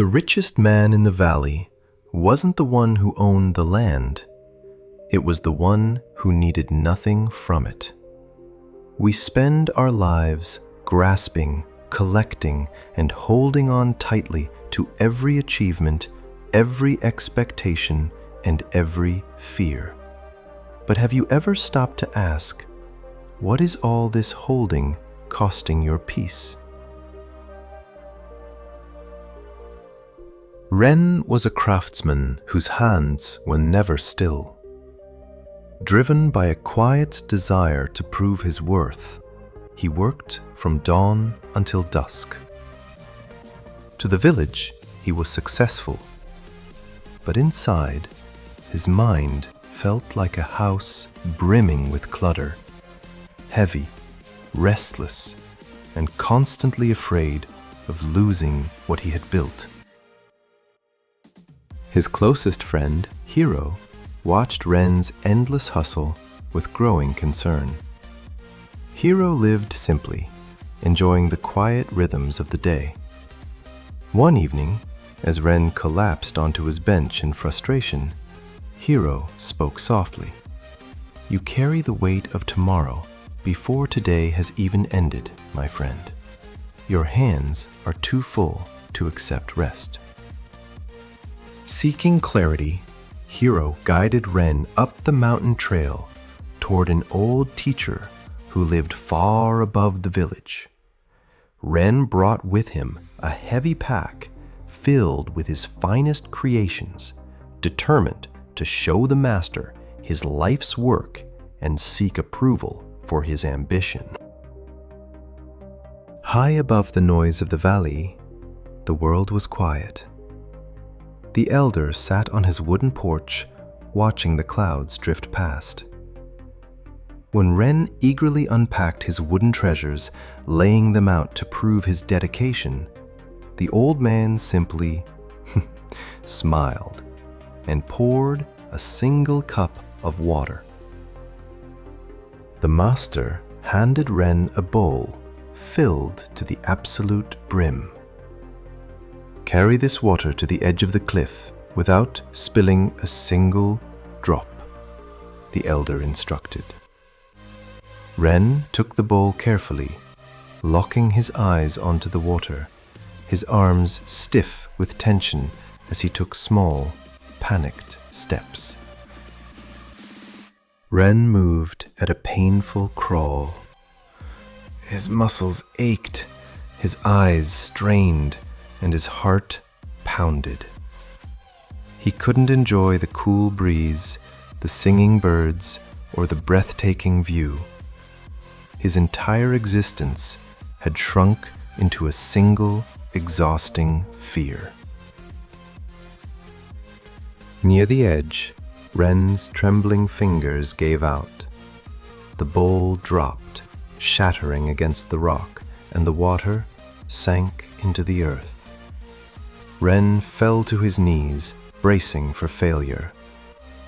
The richest man in the valley wasn't the one who owned the land. It was the one who needed nothing from it. We spend our lives grasping, collecting, and holding on tightly to every achievement, every expectation, and every fear. But have you ever stopped to ask, what is all this holding costing your peace? Ren was a craftsman whose hands were never still. Driven by a quiet desire to prove his worth, he worked from dawn until dusk. To the village, he was successful, but inside, his mind felt like a house brimming with clutter, heavy, restless, and constantly afraid of losing what he had built. His closest friend, Hiro, watched Ren's endless hustle with growing concern. Hiro lived simply, enjoying the quiet rhythms of the day. One evening, as Ren collapsed onto his bench in frustration, Hiro spoke softly. "You carry the weight of tomorrow before today has even ended, my friend. Your hands are too full to accept rest." Seeking clarity, Hiro guided Ren up the mountain trail toward an old teacher who lived far above the village. Ren brought with him a heavy pack filled with his finest creations, determined to show the master his life's work and seek approval for his ambition. High above the noise of the valley, the world was quiet. The elder sat on his wooden porch, watching the clouds drift past. When Ren eagerly unpacked his wooden treasures, laying them out to prove his dedication, the old man simply smiled and poured a single cup of water. The master handed Ren a bowl filled to the absolute brim. "Carry this water to the edge of the cliff without spilling a single drop," the elder instructed. Ren took the bowl carefully, locking his eyes onto the water, his arms stiff with tension as he took small, panicked steps. Ren moved at a painful crawl. His muscles ached, his eyes strained, and his heart pounded. He couldn't enjoy the cool breeze, the singing birds, or the breathtaking view. His entire existence had shrunk into a single, exhausting fear. Near the edge, Ren's trembling fingers gave out. The bowl dropped, shattering against the rock, and the water sank into the earth. Ren fell to his knees, bracing for failure.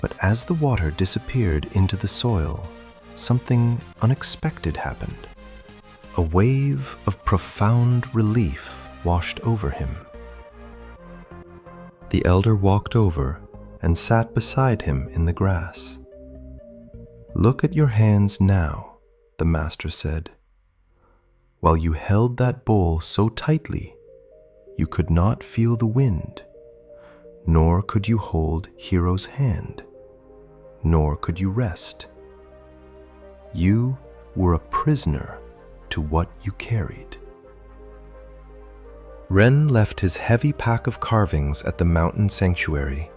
But as the water disappeared into the soil, something unexpected happened. A wave of profound relief washed over him. The elder walked over and sat beside him in the grass. "Look at your hands now," the master said. "While you held that bowl so tightly, you could not feel the wind, nor could you hold Hiro's hand, nor could you rest. You were a prisoner to what you carried." Ren left his heavy pack of carvings at the mountain sanctuary.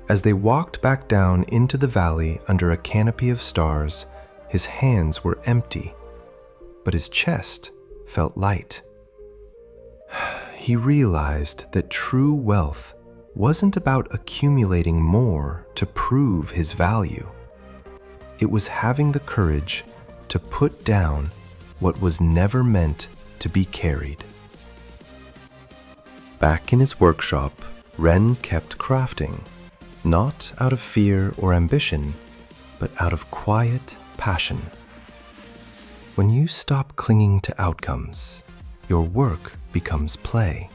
As they walked back down into the valley under a canopy of stars, his hands were empty, but his chest felt light. He realized that true wealth wasn't about accumulating more to prove his value. It was having the courage to put down what was never meant to be carried. Back in his workshop, Ren kept crafting, not out of fear or ambition, but out of quiet passion. When you stop clinging to outcomes, your work becomes play.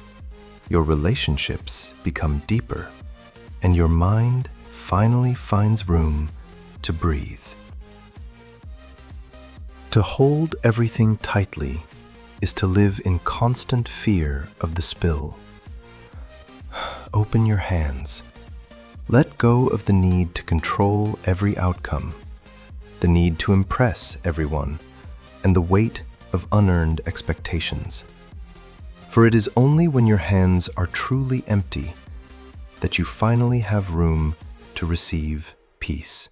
Your relationships become deeper, and your mind finally finds room to breathe. To hold everything tightly is to live in constant fear of the spill. Open your hands. Let go of the need to control every outcome, the need to impress everyone, and the weight of unearned expectations. For it is only when your hands are truly empty that you finally have room to receive peace.